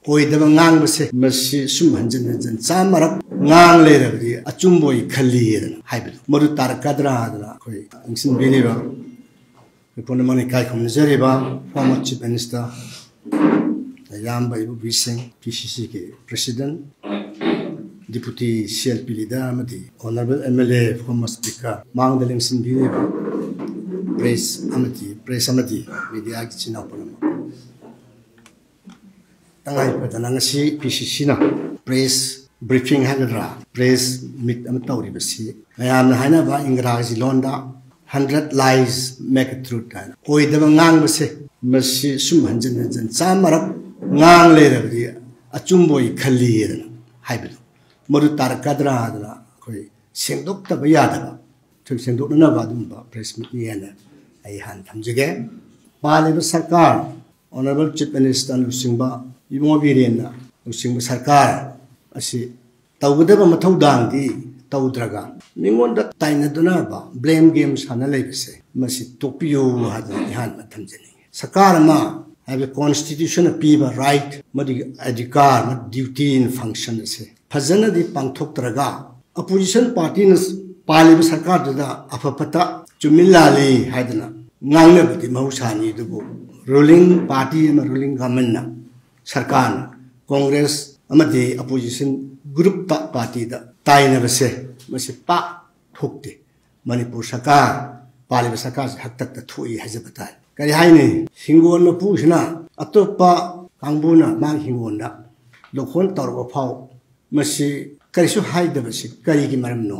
ओइदब ngangbase masi sum hanjan hanjan chamarak ngang lerabdi achumboi khalli haibid modu tarakadra adna khoi ingsin biniba economic kai khomnjariba former chief minister Yamba Ibu Bising PCC ke president deputy CLP leader amadi honorable MLA former speaker mangdaling sin biniba press amadi media ki china panama tangai padana ngasi PCC na press briefing hagadra press meet am tawri basi ayam na haina ba ingraji londa 100 lies make it truth tan oidaba ngang base masi sum hanjan hanjan chamarak ngang lerabdi achumboi khalli haibid modu tarakadra adna khoi sengdok ta bayadaba thuk sengdok na ba dum ba press meet yana ai han thamjige paliba sarkar honorable chief minister Lusingba Ibomobirena Lusingba sarkar asi tawdaba mathaudang di tawdraga mingonda tainaduna ba blame game sana lebise masi topiyo hada ihan mathamjani sarkar ma have a constitution piba right madi adhikar mad duty in function ase phajana di pangthok traga opposition party na paliba sarkar da afapata chumillali hadana ngangne budi mahusani dubu ruling party ma ruling government na sarkar congress amadi opposition group party da taina base masi pa thokte manipur sarkar paliba sarkar haktak ta thui hajabata kari haini hingon na pusna atopa kangbuna ma hingon da lokhon torba phau masi karisu haida basi kari gi maram no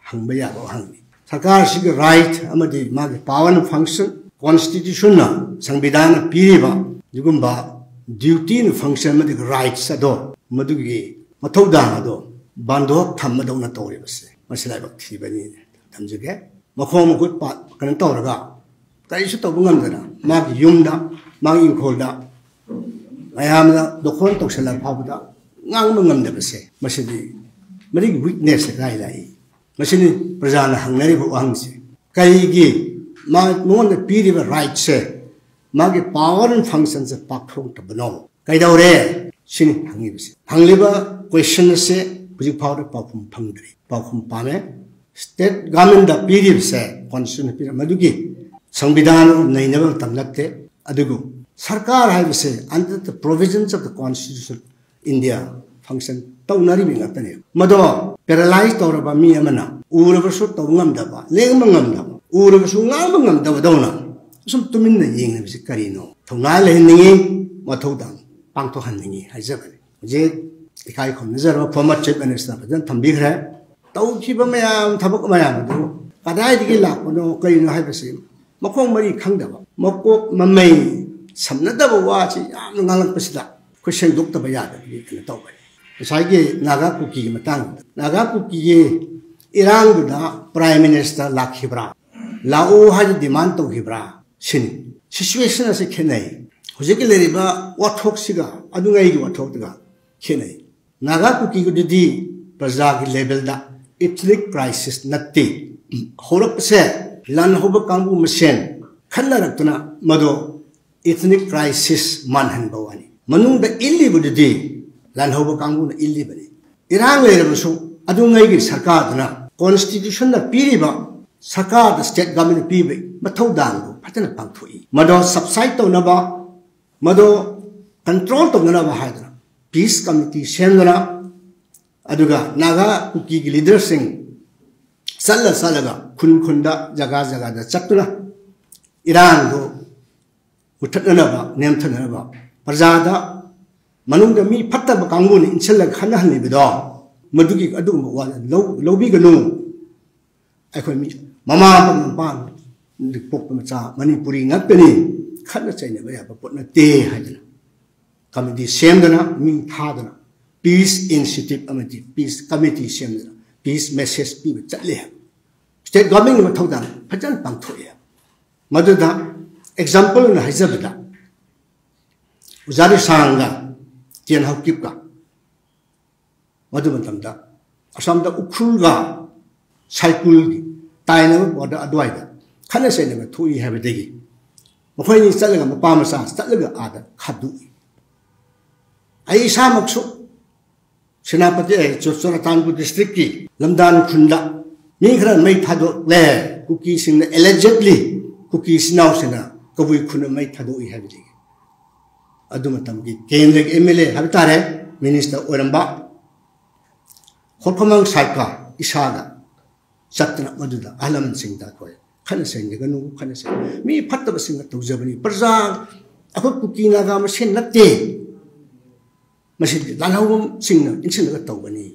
hangba ya ba hangni sarkar sig right amadi ma power function constitution na संविधान पीरिबा जुगुम्बा duty न function मदि rights अदो मदुगी मथौदा अदो बांधोक थम्मदौना तौरिबसे मसिलाय बक्थि बनि थमजगे मखोम गुट पा कन तौरगा करिसु तौबु ngamdana माग युमदा माग इंखोलदा मयामदा दोखोन तौसला फाबदा ngang ngamdabase मसिदि मदि weakness गाय लाई मसिनि प्रजाना हंगनरि बु हंगसे कईगी मा नोन पीरिबा right से मागे power and functions of pakthong to bano kaidore sin hangi bisi hangliba question se buji power pakum phangdri pakum pame state government da period se constitution pira madugi samvidhan nainaba tamnatte adugu sarkar hai bise under the provisions of the constitution India function taunari mi ngatane mado paralyzed toraba mi amana urabasu tawngam daba lengmangam daba urabasu ngamangam daba dawna sum tuminna yengna bisi karino thongna leningi mathudang pangto hanningi haijabani je ikai khomnazar former chief minister jan thambigre tawkhiba mayam thabak mayam du kadai digi lakno karino haibasi makhong mari khangdaba makok mamai samnadaba wachi yam ngalak pasida question doktaba yada bi kana tawbani saigi naga kuki matang naga kuki ye irang da prime minister lakhibra lao haj demand to hibra sin situation as a kenai hojiki leriba wathok siga adungai gi wathok daga kenai naga kuki go di praja gi level da ethnic crisis natti horap se lan hoba kambu masen khannaratuna mado ethnic crisis manhan bawani manung da illi bu di lan hoba kambu na illi bani irang leriba so adungai gi sarkar dana constitution na piriba sarkar the state government pibe mathodang patana pangthui mado subside to naba mado control to naba haidra peace committee semdana aduga naga kuki gi leader sing salaga khunda jaga da chatuna iran do uthatna ba nemthana ba parjada manungda mi phattaba kangbu ni inchalla khana hanni bido madugi adum wa lobi ganu akhoi mi mama pan pok macha manipuri ngapeni khana chaina ba ya pot na te hajana committee semdana mi thadana peace initiative amati peace committee semdana peace message pi chatle state government ma thaudan phajan pangthoya maduda example na hajabada uzari sanga tian hokip ka madu matamda asamda ukhulga cycle taina boda adwaida khana sene ma thui habedegi mokhoi ni chalaga mapa masa chalaga ada khadu ai sa maksu senapati Churatanpur district ki lamdan khunda mi khran mai thado le kuki sing allegedly kuki sinaw sina kabui khuna mai thado I habli adu matam ki kendra MLA habtare minister oramba khorpamang saika isaga satna maduda alam sing da koi khana sing ga nu khana sing mi phattaba sing ta tujabani parja akho kuki na ga ma sen natte masin lalhawum sing na insin ga tawbani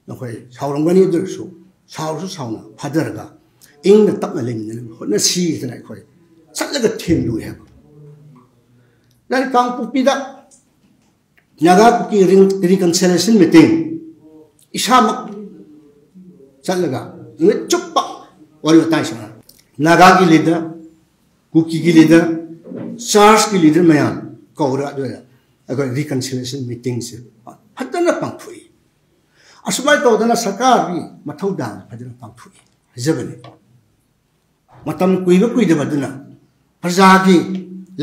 nakoi saurangani dursu saursu sauna phadaraga ing na tapna lemna hona si tana koi satlaga themdu he nan kangpu pida naga kuki reconciliation meeting isamak satlaga nge chuppa wari tai sana naga ki leader kuki ki leader church ki leader mayan kawra do ago reconciliation meeting se hadana pangthui asmai to dana sarkar bi mathau dang hadana pangthui jabani matam kuiba kuida baduna praja ki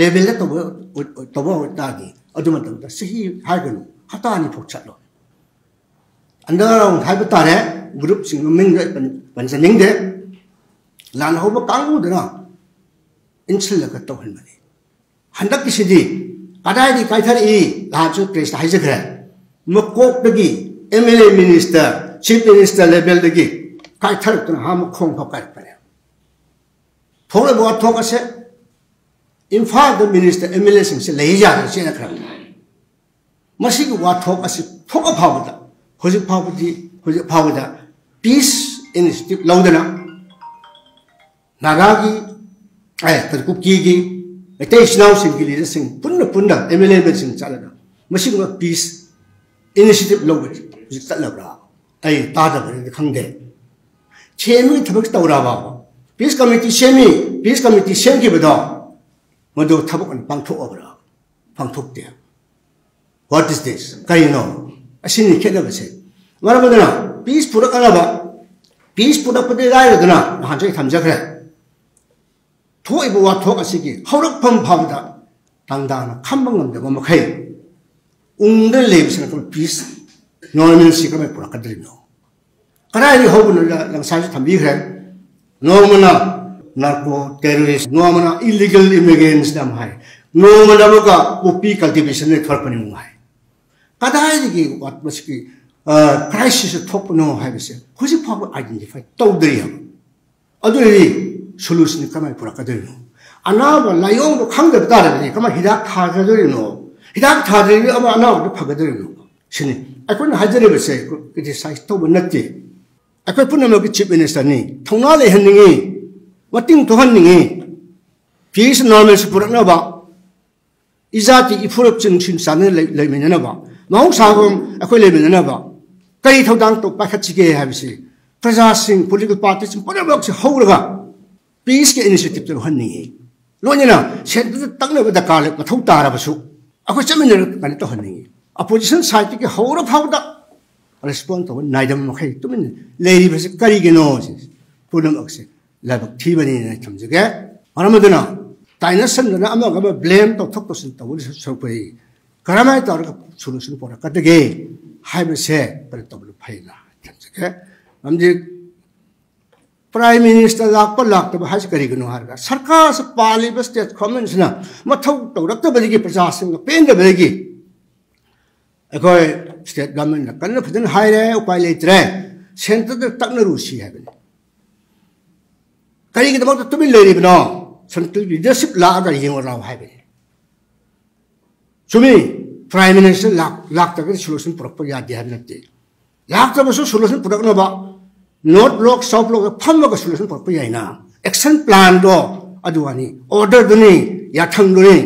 level la to bo ta gi adu matam da sahi haiganu hatani phokchatlo underground haiba tare group sing ming pansaning de lan hoba kangu dana insil ka to hanmani handak kisidi adai di kaithar I la chu press haije khre makok dagi MLA minister chief minister level dagi kaithar tuna ham khong phok kai pare thole bo thok ase Imphal the minister MLA sing se lei ja se na khra masi ko wa thok ase thok a phawda hoji phawda peace initiative laudana nagagi tar kuki gi ate snaw sing gi leader sing punna MLA be sing chalada masi ko peace initiative laudana ji chalabra ai ta da bari khangde chemi thabak tawra ba peace committee sem gi bedo modu thabak an pangthok abra pangthok de what is this kai no asini khena base marabadana peace purak alaba peace purak pade rai dana hanjai thamja khre thoi bo wa thok asigi haurak pham phawda tangdana khambang ngamde ba makhai ungde lebsana ko peace normal si kame purak kadrino karai ri hobun lang sai thambi khre normana narco terrorist normana illegal immigrants dam hai normana boka poppy cultivation ne thorpani ngai kadai gi wat maski crisis thok no hai bise hoji phabu identify tawdri ham aduri solution kamai pura kadrino anaba layong do khangda dara ni kama hidak thagadrino hidak thadri ama anaba do phagadrino sini akon hajare bise criticize to banati akoi punama ki chief minister ni thongna le hanningi mating to hanningi peace normal support na ba izati ifurap chin san le menana ba maung sagom akoi le menana ba kai thodang to pakhachige habisi praja sing political parties punabak se howraga peace ke initiative to hanningi loina sent takna ba dakal mathau tara basu akoi chamin kan to hanningi opposition side ke howra phawda respond to naidam makhai tumin leiri bas kari geno punam akse labak thibani na thamjage aramadana tainasan na amaga blame to thok to sin to sopai karamai tar solution pora kadage haibase par to phaina thamjage amje prime minister lak to has kari geno harga sarkar sa pali bas state comments na mathau to rak to bagi praja sing pen da bagi akoi state government na kan phajan haire upai leitre center da takna rusi haben kari gi to min leri bno central leadership la ga yeng raw haben sumi prime minister lak ta solution proper ya de han nate lak ta so solution product no ba not block south block pham ga solution proper ya na action plan do aduani order do ni ya thang do ni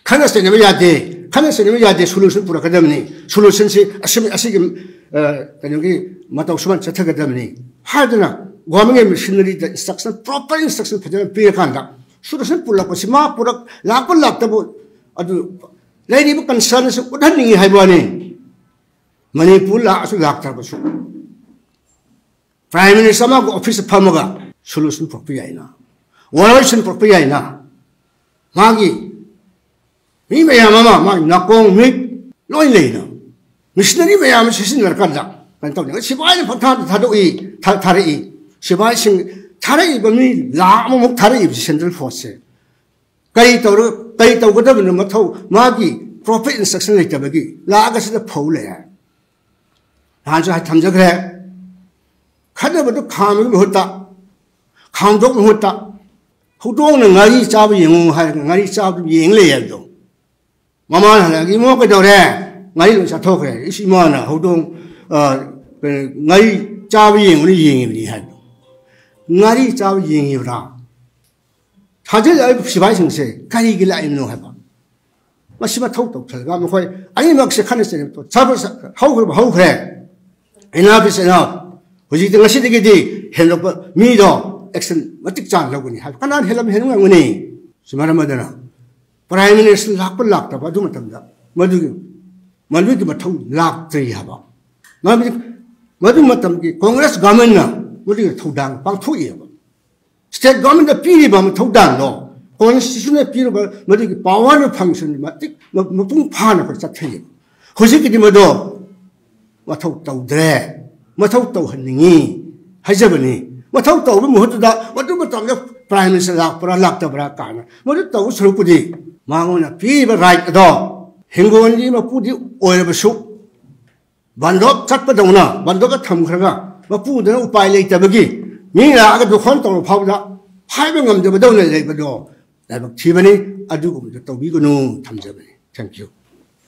khana se ne ya de khana se ne ya de solution pura kadamni solution se asigi kanyugi matau suman chatha kadamni hadna government machinery the instruction proper instruction phajana pe khanda solution pula ko sima pura lapul laptabu adu lady bu concern se udhani haibani manipur la asu laktar basu prime minister ma office phamaga solution proper yaina one solution proper yaina magi mi me yama ma na kong mi loi le no missionary me yama sisin lar kan da kan taw ni sibai ni phata tha do i tha re i sibai sing tha re i ba mi la mo mok tha re i central force kai taw ko da ma thau ma gi prophet instruction le ta ba gi la ga se phau le ya han ja tham ja kre khada ba do kham mi hota khang dok mi hota hu dong na ngai cha ba yin ha ngai cha ba yin le ya do mama la gi mo ko do re ngai lo sa thok kre isi ma na hu dong ngai cha ba yin ni yin ni ha ngai cha ba yin yi ra ta je la si bai sing se kai gi la in no ha ba ma si ma thok tok thal ga mo khoi ai mak se khan se to cha ba hau kre enough is enough hoji de ngasi de gi hen lo mi do action matik chan lo ni ha kana helam hen ngang ni simara madana prime minister lak pa lak ta ba du matam da madu ki mathau lak tri ha ba madu matam ki congress government na madu ki thodang pang thu ye ba state government da pi ba ma thodang lo constitution na pi ba madu ki power function matik mapung pha na pa chat thai hoji ki madu mathau tau dre mathau tau haningi hajabani mathau tau bu muhut da madu matam da prime minister lak pra lak ta bra kana madu tau srupudi mangona pi ba right do hingon ji ma pudi oil ba su bandok chat pa dona bandok ka tham khraga ma pu da upai le ta bagi mi la ga du khon tau phau da phai ba ngam da ba do le ba do da ba thi bani adu ko to bi ko no tham ja bani thank you